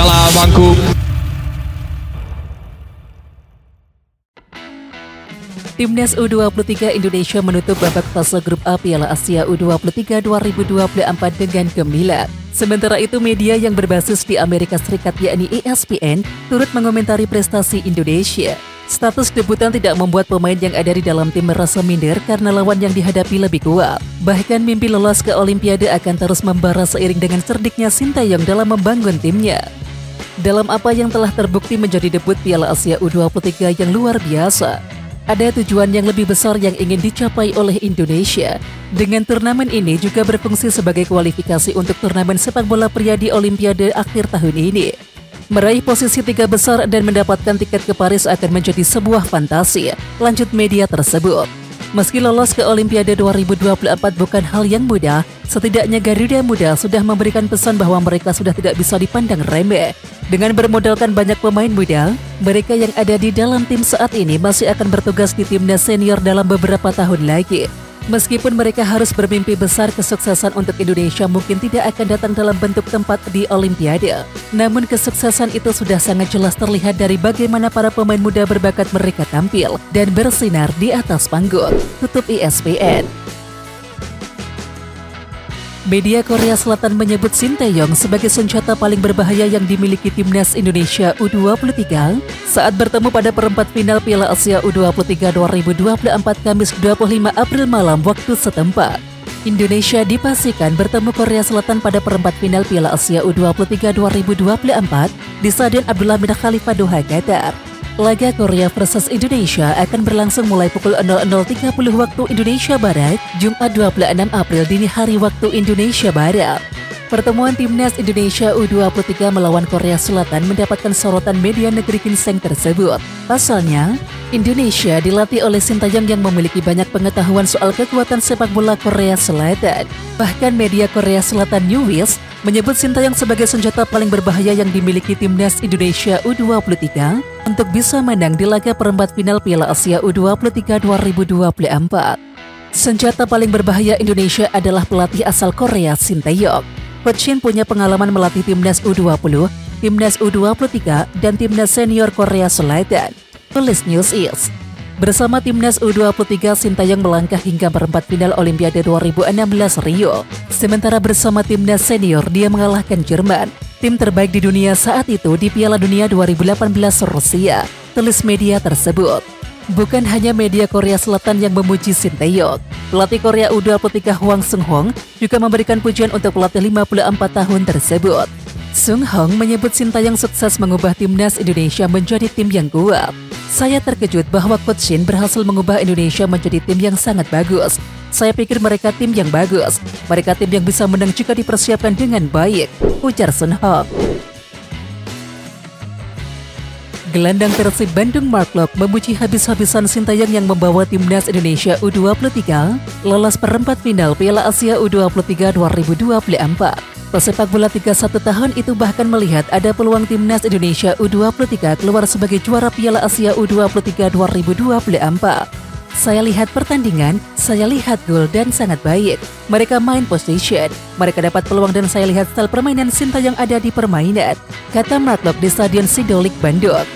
Jala Bangku. Timnas U23 Indonesia menutup babak fase grup A Piala Asia U23 2024 dengan gemilang. Sementara itu media yang berbasis di Amerika Serikat yakni ESPN turut mengomentari prestasi Indonesia. Status debutan tidak membuat pemain yang ada di dalam tim merasa minder karena lawan yang dihadapi lebih kuat. Bahkan mimpi lolos ke Olimpiade akan terus membara seiring dengan cerdiknya Sintayong dalam membangun timnya. Dalam apa yang telah terbukti menjadi debut Piala Asia U23 yang luar biasa, ada tujuan yang lebih besar yang ingin dicapai oleh Indonesia. Dengan turnamen ini juga berfungsi sebagai kualifikasi untuk turnamen sepak bola pria di Olimpiade akhir tahun ini. Meraih posisi 3 besar dan mendapatkan tiket ke Paris akan menjadi sebuah fantasi, lanjut media tersebut. Meski lolos ke Olimpiade 2024 bukan hal yang mudah, setidaknya Garuda Muda sudah memberikan pesan bahwa mereka sudah tidak bisa dipandang remeh. Dengan bermodalkan banyak pemain muda, mereka yang ada di dalam tim saat ini masih akan bertugas di timnas senior dalam beberapa tahun lagi. Meskipun mereka harus bermimpi besar, kesuksesan untuk Indonesia mungkin tidak akan datang dalam bentuk tempat di Olimpiade. Namun kesuksesan itu sudah sangat jelas terlihat dari bagaimana para pemain muda berbakat mereka tampil dan bersinar di atas panggung. Tutup ESPN. Media Korea Selatan menyebut Sintayong sebagai senjata paling berbahaya yang dimiliki timnas Indonesia U23 saat bertemu pada perempat final Piala Asia U23 2024 Kamis 25 April malam waktu setempat. Indonesia dipastikan bertemu Korea Selatan pada perempat final Piala Asia U23 2024 di Stadion Abdullah bin Khalifa Doha, Qatar. Laga Korea versus Indonesia akan berlangsung mulai pukul 00.30 waktu Indonesia Barat, Jumat 26 April dini hari waktu Indonesia Barat. Pertemuan timnas Indonesia U23 melawan Korea Selatan mendapatkan sorotan media negeri ginseng tersebut. Pasalnya, Indonesia dilatih oleh Sintayong yang memiliki banyak pengetahuan soal kekuatan sepak bola Korea Selatan. Bahkan media Korea Selatan Newsweek menyebut Sintayong sebagai senjata paling berbahaya yang dimiliki timnas Indonesia U23 untuk bisa menang di laga perempat final Piala Asia U23 2024. Senjata paling berbahaya Indonesia adalah pelatih asal Korea Sintayong. Coach Shin punya pengalaman melatih timnas U20, timnas U23, dan timnas senior Korea Selatan. Tulis Newsweek. Bersama timnas U23, Sintayong melangkah hingga perempat final Olimpiade 2016 Rio. Sementara bersama timnas senior, dia mengalahkan Jerman, tim terbaik di dunia saat itu di Piala Dunia 2018 Rusia. Tulis media tersebut. Bukan hanya media Korea Selatan yang memuji Sintayong, pelatih Korea U23 Hwang Sung-hong juga memberikan pujian untuk pelatih 54 tahun tersebut. Sung-hong menyebut Sintayong sukses mengubah timnas Indonesia menjadi tim yang kuat. Saya terkejut bahwa Coach Shin berhasil mengubah Indonesia menjadi tim yang sangat bagus. Saya pikir mereka tim yang bagus. Mereka tim yang bisa menang jika dipersiapkan dengan baik, ujar Sung-hong. Gelandang Persib Bandung Mark Locke memuji habis-habisan Sintayong yang membawa timnas Indonesia U23 lolos perempat final Piala Asia U23 2024. Pesepak bola 31 tahun itu bahkan melihat ada peluang timnas Indonesia U23 keluar sebagai juara Piala Asia U23 2024. Saya lihat pertandingan, saya lihat gol dan sangat baik. Mereka main possession, mereka dapat peluang dan saya lihat style permainan Sintayong ada di permainan, kata Mark Locke di Stadion Sidolik Bandung.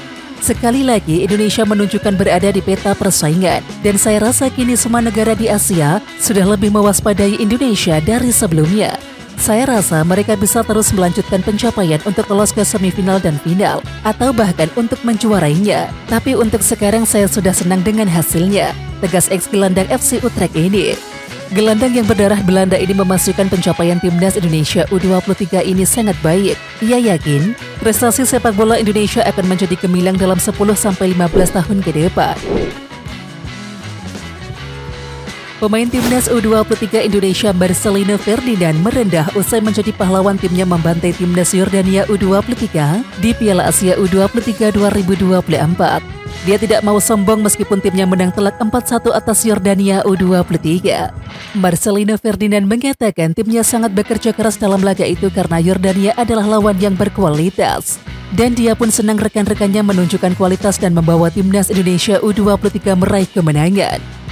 Sekali lagi Indonesia menunjukkan berada di peta persaingan dan saya rasa kini semua negara di Asia sudah lebih mewaspadai Indonesia dari sebelumnya. Saya rasa mereka bisa terus melanjutkan pencapaian untuk lolos ke semifinal dan final atau bahkan untuk menjuarainya. Tapi untuk sekarang saya sudah senang dengan hasilnya, tegas ex-gelandang FC Utrecht ini. Gelandang yang berdarah Belanda ini memastikan pencapaian timnas Indonesia U23 ini sangat baik. Ia yakin prestasi sepak bola Indonesia akan menjadi gemilang dalam 10-15 tahun ke depan. Pemain timnas U23 Indonesia Marcelino Ferdinand merendah usai menjadi pahlawan timnya membantai timnas Yordania U23 di Piala Asia U23 2024. Dia tidak mau sombong meskipun timnya menang telak 4-1 atas Yordania U23. Marcelino Ferdinand mengatakan timnya sangat bekerja keras dalam laga itu karena Yordania adalah lawan yang berkualitas. Dan dia pun senang rekan-rekannya menunjukkan kualitas dan membawa timnas Indonesia U23 meraih kemenangan.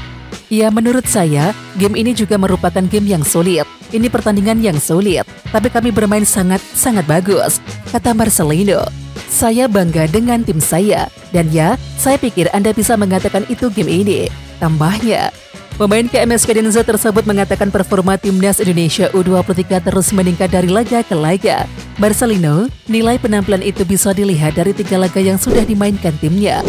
Ya, menurut saya, game ini juga merupakan game yang sulit. Ini pertandingan yang sulit, tapi kami bermain sangat bagus, kata Marcelino. Saya bangga dengan tim saya, dan ya, saya pikir Anda bisa mengatakan itu game ini, tambahnya. Pemain KMS Cadenza tersebut mengatakan performa timnas Indonesia U23 terus meningkat dari laga ke laga. Marcelino, nilai penampilan itu bisa dilihat dari 3 laga yang sudah dimainkan timnya.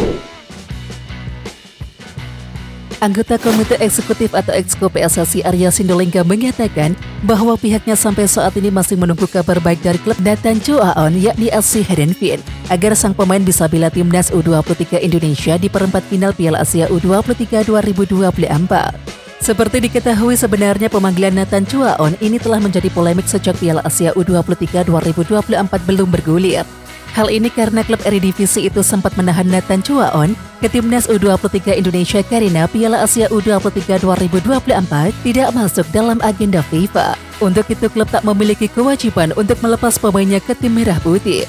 Anggota Komite Eksekutif atau Exco PSSI Arya Sinulinga mengatakan bahwa pihaknya sampai saat ini masih menunggu kabar baik dari klub Nathan Chuaon yakni FC Heerenveen agar sang pemain bisa bela timnas U23 Indonesia di perempat final Piala Asia U23 2024. Seperti diketahui sebenarnya pemanggilan Nathan Chuaon ini telah menjadi polemik sejak Piala Asia U23 2024 belum bergulir. Hal ini karena klub Eredivisie itu sempat menahan Nathan Chuaon ke timnas U23 Indonesia karena Piala Asia U23 2024 tidak masuk dalam agenda FIFA. Untuk itu klub tak memiliki kewajiban untuk melepas pemainnya ke tim merah putih.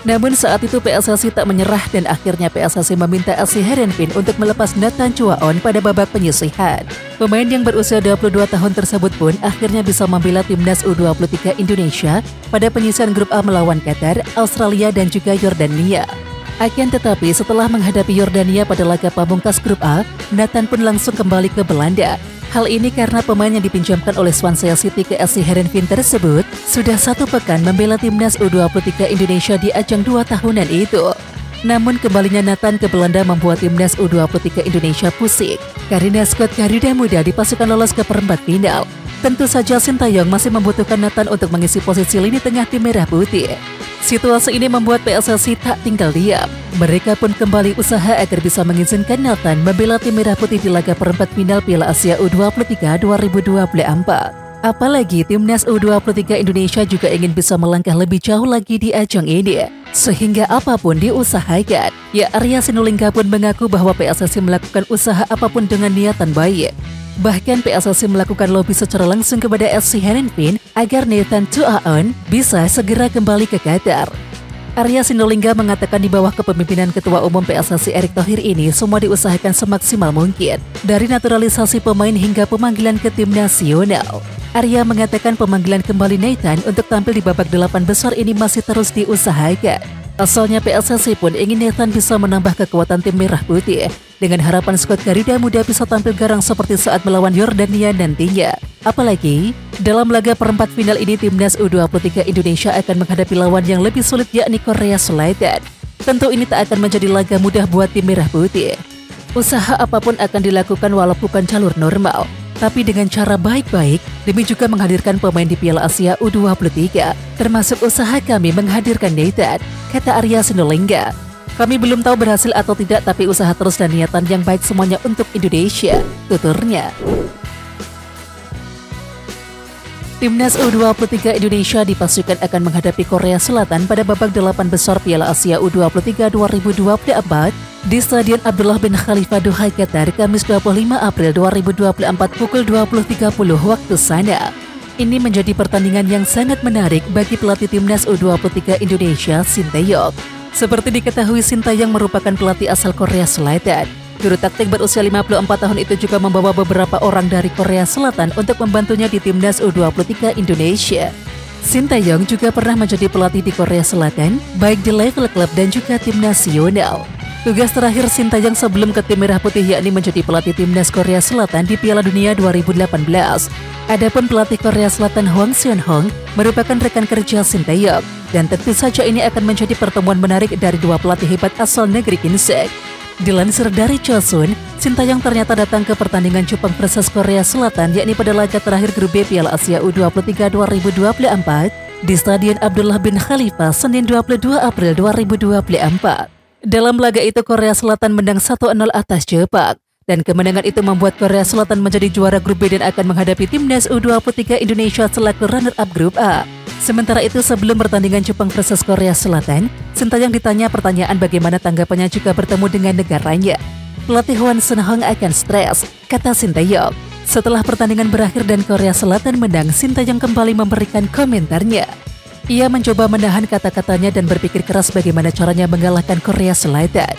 Namun saat itu PSSI tak menyerah dan akhirnya PSSI meminta FC Heerenveen untuk melepas Nathan Chuaon pada babak penyisihan. Pemain yang berusia 22 tahun tersebut pun akhirnya bisa membela timnas U23 Indonesia pada penyisihan grup A melawan Qatar, Australia dan juga Yordania. Akan tetapi setelah menghadapi Yordania pada laga pamungkas grup A, Nathan pun langsung kembali ke Belanda. Hal ini karena pemain yang dipinjamkan oleh Swansea City ke FC Heerenveen tersebut sudah 1 pekan membela timnas U23 Indonesia di ajang 2 tahunan itu. Namun kembalinya Nathan ke Belanda membuat timnas U23 Indonesia pusing karena skuad Garuda Muda dipastikan lolos ke perempat final. Tentu saja Sintayong masih membutuhkan Nathan untuk mengisi posisi lini tengah tim merah putih. Situasi ini membuat PSSI tak tinggal diam. Mereka pun kembali usaha agar bisa mengizinkan Nathan membela tim merah putih di laga perempat final Piala Asia U23 2024. Apalagi timnas U23 Indonesia juga ingin bisa melangkah lebih jauh lagi di ajang ini. Sehingga apapun diusahakan. Ya, Arya Sinulinga pun mengaku bahwa PSSI melakukan usaha apapun dengan niatan baik. Bahkan PSSI melakukan lobi secara langsung kepada FC Heerenveen agar Nathan Chuaon bisa segera kembali ke Qatar. Arya Sinulinga mengatakan di bawah kepemimpinan Ketua Umum PSSI Erick Thohir ini semua diusahakan semaksimal mungkin, dari naturalisasi pemain hingga pemanggilan ke tim nasional. Arya mengatakan pemanggilan kembali Nathan untuk tampil di babak 8 besar ini masih terus diusahakan. Asalnya PSSI pun ingin Nathan bisa menambah kekuatan tim merah putih dengan harapan skuad Garuda Muda bisa tampil garang seperti saat melawan Yordania nantinya. Apalagi dalam laga perempat final ini timnas U23 Indonesia akan menghadapi lawan yang lebih sulit yakni Korea Selatan. Tentu ini tak akan menjadi laga mudah buat tim merah putih. Usaha apapun akan dilakukan walau bukan jalur normal, tapi dengan cara baik-baik demi juga menghadirkan pemain di Piala Asia U23, termasuk usaha kami menghadirkan Nathan, kata Arya Sinulinga. Kami belum tahu berhasil atau tidak, tapi usaha terus dan niatan yang baik semuanya untuk Indonesia, tuturnya. Timnas U23 Indonesia dipastikan akan menghadapi Korea Selatan pada babak 8 besar Piala Asia U23 2024 di Stadion Abdullah bin Khalifa Doha, Qatar, Kamis 25 April 2024 pukul 20.30 waktu sana. Ini menjadi pertandingan yang sangat menarik bagi pelatih Timnas U23 Indonesia, Sintayong. Seperti diketahui, Sintayong merupakan pelatih asal Korea Selatan. Juru taktik berusia 54 tahun itu juga membawa beberapa orang dari Korea Selatan untuk membantunya di Timnas U23 Indonesia. Sintayong juga pernah menjadi pelatih di Korea Selatan, baik di level klub dan juga tim nasional. Tugas terakhir Sintayong sebelum ke tim merah putih yakni menjadi pelatih Timnas Korea Selatan di Piala Dunia 2018. Adapun pelatih Korea Selatan Hwang Seon-hong merupakan rekan kerja Sintayong, dan tentu saja ini akan menjadi pertemuan menarik dari dua pelatih hebat asal negeri Kinsek. Dilansir dari Chosun, Sintayong ternyata datang ke pertandingan Jepang versus Korea Selatan yakni pada laga terakhir grup B Piala Asia U23 2024 di Stadion Abdullah bin Khalifa Senin 22 April 2024. Dalam laga itu Korea Selatan menang 1-0 atas Jepang, dan kemenangan itu membuat Korea Selatan menjadi juara grup B dan akan menghadapi Timnas U23 Indonesia selaku runner-up grup A. Sementara itu sebelum pertandingan Jepang versus Korea Selatan, Sintayong ditanya pertanyaan bagaimana tanggapannya jika bertemu dengan negaranya. Pelatih Hwang Seon-hong akan stres, kata Sintayong. Setelah pertandingan berakhir dan Korea Selatan menang, Sintayong kembali memberikan komentarnya. Ia mencoba menahan kata-katanya dan berpikir keras bagaimana caranya mengalahkan Korea Selatan.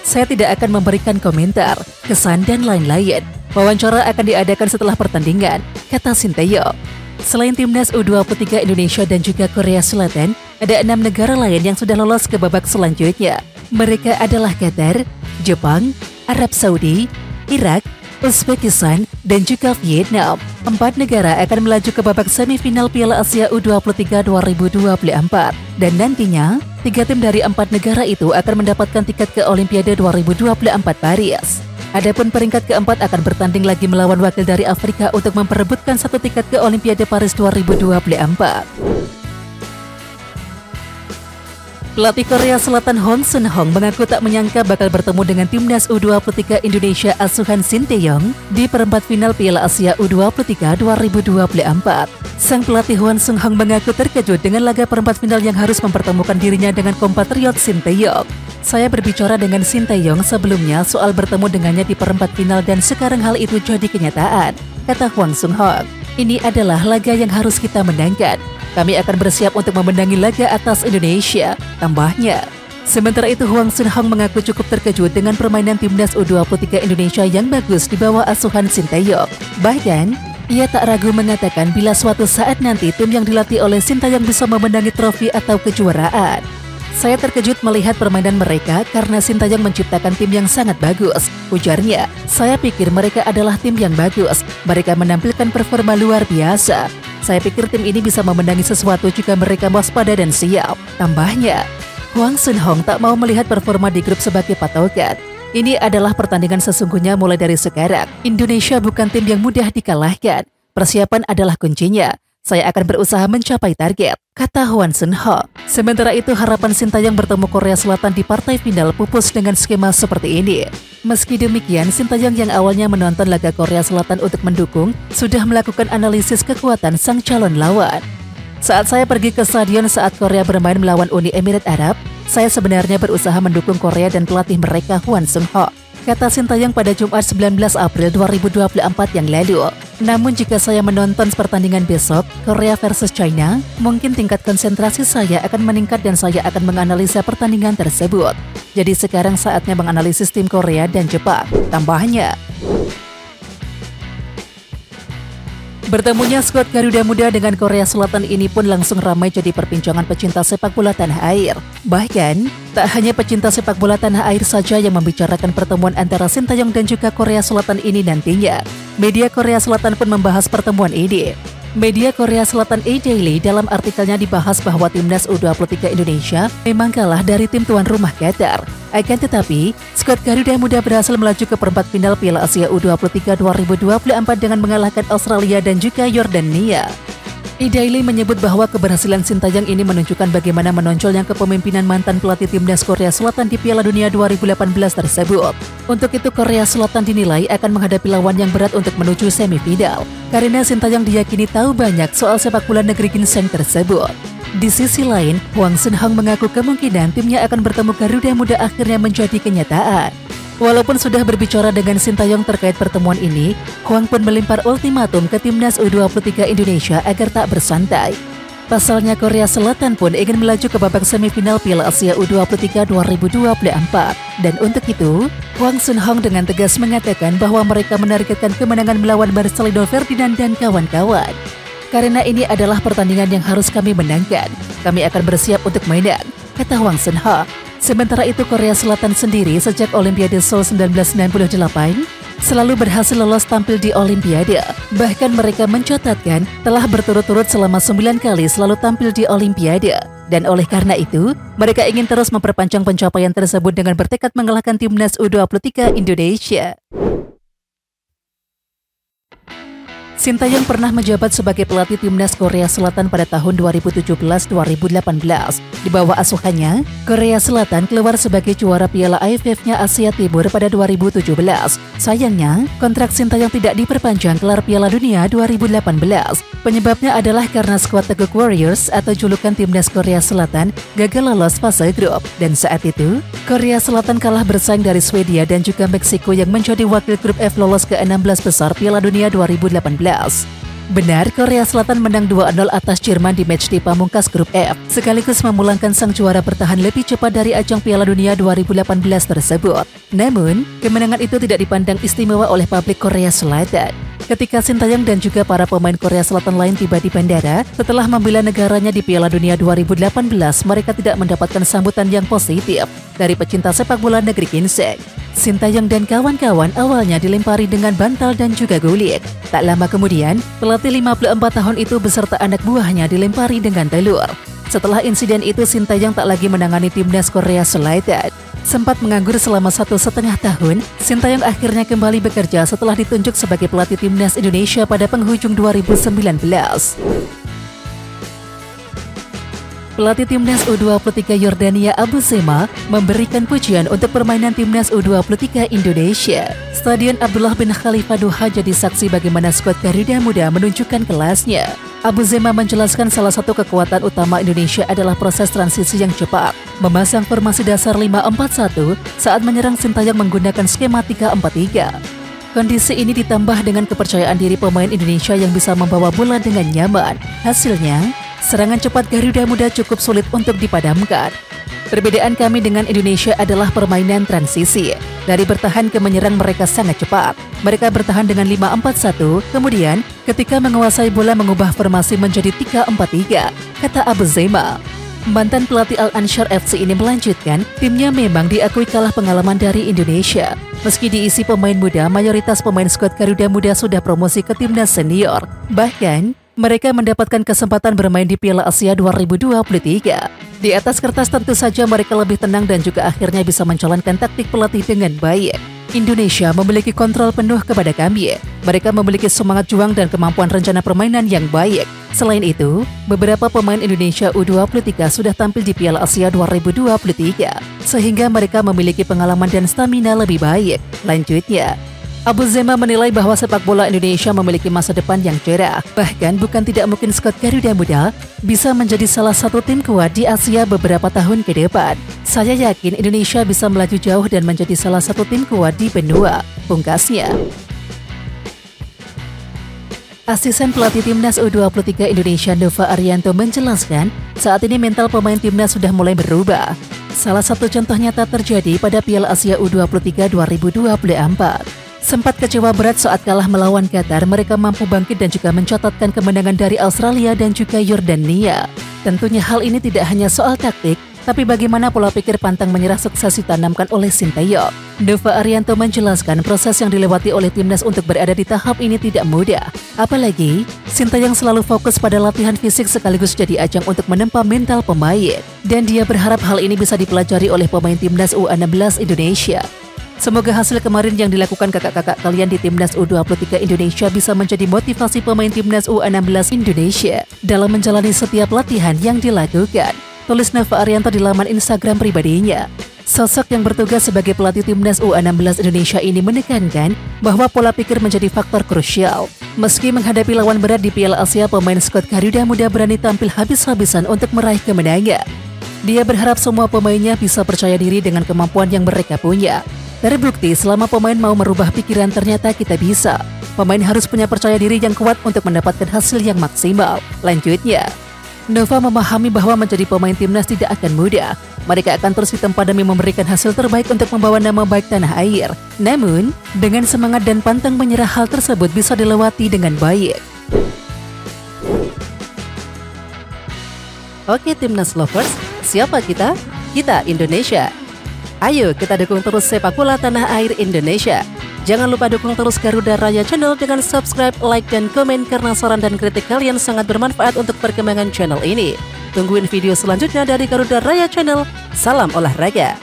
Saya tidak akan memberikan komentar, kesan dan lain-lain. Wawancara akan diadakan setelah pertandingan, kata Sinteyong. Selain timnas U23 Indonesia dan juga Korea Selatan, ada 6 negara lain yang sudah lolos ke babak selanjutnya. Mereka adalah Qatar, Jepang, Arab Saudi, Irak, Uzbekistan, dan juga Vietnam. 4 negara akan melaju ke babak semifinal Piala Asia U23 2024. Dan nantinya, 3 tim dari 4 negara itu akan mendapatkan tiket ke Olimpiade 2024 Paris. Adapun peringkat keempat akan bertanding lagi melawan wakil dari Afrika untuk memperebutkan 1 tiket ke Olimpiade Paris 2024. Pelatih Korea Selatan Hwang Sun-hong mengaku tak menyangka bakal bertemu dengan timnas U23 Indonesia asuhan Sinteyong di perempat final Piala Asia U23 2024. Sang pelatih Hwang Sun-hong mengaku terkejut dengan laga perempat final yang harus mempertemukan dirinya dengan kompatriot Sinteyong. Saya berbicara dengan Sinteyong sebelumnya soal bertemu dengannya di perempat final dan sekarang hal itu jadi kenyataan, kata Hwang Sun-hong. Ini adalah laga yang harus kita menangkan. Kami akan bersiap untuk memenangi laga atas Indonesia, tambahnya. Sementara itu, Hwang Sun-hong mengaku cukup terkejut dengan permainan timnas U23 Indonesia yang bagus di bawah asuhan Sinteyong. Bahkan, ia tak ragu mengatakan bila suatu saat nanti tim yang dilatih oleh Sinteyong bisa memenangi trofi atau kejuaraan. Saya terkejut melihat permainan mereka karena Sinteyong menciptakan tim yang sangat bagus, ujarnya. Saya pikir mereka adalah tim yang bagus. Mereka menampilkan performa luar biasa. Saya pikir tim ini bisa memenangi sesuatu jika mereka waspada dan siap, tambahnya. Hwang Sun-hong tak mau melihat performa di grup sebagai patokan. Ini adalah pertandingan sesungguhnya mulai dari sekarang. Indonesia bukan tim yang mudah dikalahkan. Persiapan adalah kuncinya. Saya akan berusaha mencapai target, kata Hwang Sun-hong. Sementara itu, harapan Sinteyong bertemu Korea Selatan di partai final pupus dengan skema seperti ini. Meski demikian, Sinteyong yang awalnya menonton laga Korea Selatan untuk mendukung, sudah melakukan analisis kekuatan sang calon lawan. Saat saya pergi ke stadion saat Korea bermain melawan Uni Emirat Arab, saya sebenarnya berusaha mendukung Korea dan pelatih mereka Hwang Sun-hong, kata Sinteyong pada Jumat 19 April 2024 yang lalu. Namun jika saya menonton pertandingan besok, Korea versus China, mungkin tingkat konsentrasi saya akan meningkat dan saya akan menganalisa pertandingan tersebut. Jadi sekarang saatnya menganalisis tim Korea dan Jepang, tambahnya. Bertemunya skuad Garuda Muda dengan Korea Selatan ini pun langsung ramai jadi perbincangan pecinta sepak bola tanah air. Bahkan, tak hanya pecinta sepak bola tanah air saja yang membicarakan pertemuan antara Sinteyong dan juga Korea Selatan ini nantinya. Media Korea Selatan pun membahas pertemuan ini. Media Korea Selatan A-Daily dalam artikelnya dibahas bahwa timnas U23 Indonesia memang kalah dari tim tuan rumah Qatar. Akan tetapi, skuad Garuda Muda berhasil melaju ke perempat final Piala Asia U23 2024 dengan mengalahkan Australia dan juga Yordania. A-Daily menyebut bahwa keberhasilan Sinteyong ini menunjukkan bagaimana menonjolnya kepemimpinan mantan pelatih timnas Korea Selatan di Piala Dunia 2018 tersebut. Untuk itu, Korea Selatan dinilai akan menghadapi lawan yang berat untuk menuju semifinal, karena Sinteyong diyakini tahu banyak soal sepak bola negeri ginseng tersebut. Di sisi lain, Hwang Sun-hong mengaku kemungkinan timnya akan bertemu Garuda Muda akhirnya menjadi kenyataan. Walaupun sudah berbicara dengan Sinteyong terkait pertemuan ini, Hwang pun melempar ultimatum ke timnas U23 Indonesia agar tak bersantai. Pasalnya Korea Selatan pun ingin melaju ke babak semifinal Piala Asia U23 2024. Dan untuk itu, Hwang Sun-hong dengan tegas mengatakan bahwa mereka menargetkan kemenangan melawan Marcelino Ferdinand dan kawan-kawan. Karena ini adalah pertandingan yang harus kami menangkan, kami akan bersiap untuk menang, kata Hwang Sun-hong. Sementara itu, Korea Selatan sendiri sejak Olimpiade Seoul 1998 selalu berhasil lolos tampil di Olimpiade. Bahkan mereka mencatatkan telah berturut-turut selama 9 kali selalu tampil di Olimpiade. Dan oleh karena itu, mereka ingin terus memperpanjang pencapaian tersebut dengan bertekad mengalahkan timnas U23 Indonesia. Sinteyong pernah menjabat sebagai pelatih timnas Korea Selatan pada tahun 2017-2018. Di bawah asuhannya, Korea Selatan keluar sebagai juara Piala AFF-nya Asia Timur pada 2017. Sayangnya, kontrak Sinteyong tidak diperpanjang kelar Piala Dunia 2018. Penyebabnya adalah karena skuad Teguk Warriors atau julukan timnas Korea Selatan gagal lolos fase grup. Dan saat itu, Korea Selatan kalah bersaing dari Swedia dan juga Meksiko yang menjadi wakil grup F lolos ke 16 besar Piala Dunia 2018. Benar, Korea Selatan menang 2-0 atas Jerman di matchday pamungkas grup F, sekaligus memulangkan sang juara bertahan lebih cepat dari ajang Piala Dunia 2018 tersebut. Namun, kemenangan itu tidak dipandang istimewa oleh publik Korea Selatan. Ketika Sintayong dan juga para pemain Korea Selatan lain tiba di bandara, setelah membela negaranya di Piala Dunia 2018, mereka tidak mendapatkan sambutan yang positif dari pecinta sepak bola negeri ginseng. Sintayong dan kawan-kawan awalnya dilempari dengan bantal dan juga guling. Tak lama kemudian, pelatih 54 tahun itu beserta anak buahnya dilempari dengan telur. Setelah insiden itu, Sintayong tak lagi menangani timnas Korea Selatan. Sempat menganggur selama 1,5 tahun, Sintayong akhirnya kembali bekerja setelah ditunjuk sebagai pelatih timnas Indonesia pada penghujung 2019. Pelatih timnas U23 Yordania Abu Zema memberikan pujian untuk permainan timnas U23 Indonesia. Stadion Abdullah bin Khalifa Doha jadi saksi bagaimana skuad Garuda Muda menunjukkan kelasnya. Abu Zema menjelaskan salah satu kekuatan utama Indonesia adalah proses transisi yang cepat, memasang formasi dasar 5-4-1 saat menyerang Sintayong menggunakan skema 3-4-3. Kondisi ini ditambah dengan kepercayaan diri pemain Indonesia yang bisa membawa bola dengan nyaman. Hasilnya, serangan cepat Garuda Muda cukup sulit untuk dipadamkan. Perbedaan kami dengan Indonesia adalah permainan transisi. Dari bertahan ke menyerang mereka sangat cepat. Mereka bertahan dengan 5-4-1, kemudian ketika menguasai bola mengubah formasi menjadi 3-4-3, kata Abu Zema. Mantan pelatih Al-Ansyar FC ini melanjutkan, timnya memang diakui kalah pengalaman dari Indonesia. Meski diisi pemain muda, mayoritas pemain skuad Garuda Muda sudah promosi ke timnas senior. Bahkan, mereka mendapatkan kesempatan bermain di Piala Asia 2023. Di atas kertas tentu saja mereka lebih tenang dan juga akhirnya bisa menjalankan taktik pelatih dengan baik. Indonesia memiliki kontrol penuh kepada kami. Mereka memiliki semangat juang dan kemampuan rencana permainan yang baik. Selain itu, beberapa pemain Indonesia U23 sudah tampil di Piala Asia 2023, sehingga mereka memiliki pengalaman dan stamina lebih baik. Lanjutnya, Abu Zema menilai bahwa sepak bola Indonesia memiliki masa depan yang cerah. Bahkan bukan tidak mungkin skuad Garuda Muda bisa menjadi salah satu tim kuat di Asia beberapa tahun ke depan. Saya yakin Indonesia bisa melaju jauh dan menjadi salah satu tim kuat di benua, pungkasnya. Asisten pelatih timnas U23 Indonesia Nova Arianto menjelaskan, saat ini mental pemain timnas sudah mulai berubah. Salah satu contoh nyata terjadi pada Piala Asia U23 2024. Sempat kecewa berat saat kalah melawan Qatar, mereka mampu bangkit dan juga mencatatkan kemenangan dari Australia dan juga Yordania. Tentunya hal ini tidak hanya soal taktik, tapi bagaimana pola pikir pantang menyerah sukses ditanamkan oleh Sintayong. Nova Arianto menjelaskan proses yang dilewati oleh timnas untuk berada di tahap ini tidak mudah. Apalagi, Sintayong selalu fokus pada latihan fisik sekaligus jadi ajang untuk menempa mental pemain. Dan dia berharap hal ini bisa dipelajari oleh pemain timnas U16 Indonesia. Semoga hasil kemarin yang dilakukan kakak-kakak kalian di timnas U23 Indonesia bisa menjadi motivasi pemain timnas U16 Indonesia dalam menjalani setiap latihan yang dilakukan, tulis Nova Arianto di laman Instagram pribadinya. Sosok yang bertugas sebagai pelatih timnas U16 Indonesia ini menekankan bahwa pola pikir menjadi faktor krusial. Meski menghadapi lawan berat di Piala Asia, pemain skuad Garuda Muda berani tampil habis-habisan untuk meraih kemenangan. Dia berharap semua pemainnya bisa percaya diri dengan kemampuan yang mereka punya. Terbukti selama pemain mau merubah pikiran ternyata kita bisa. Pemain harus punya percaya diri yang kuat untuk mendapatkan hasil yang maksimal. Lanjutnya, Nova memahami bahwa menjadi pemain timnas tidak akan mudah. Mereka akan terus ditempa demi memberikan hasil terbaik untuk membawa nama baik tanah air. Namun, dengan semangat dan pantang menyerah hal tersebut bisa dilewati dengan baik. Oke timnas lovers, siapa kita? Kita Indonesia. Ayo kita dukung terus sepak bola tanah air Indonesia. Jangan lupa dukung terus Garuda Raya Channel dengan subscribe, like, dan komen karena saran dan kritik kalian sangat bermanfaat untuk perkembangan channel ini. Tungguin video selanjutnya dari Garuda Raya Channel. Salam olahraga.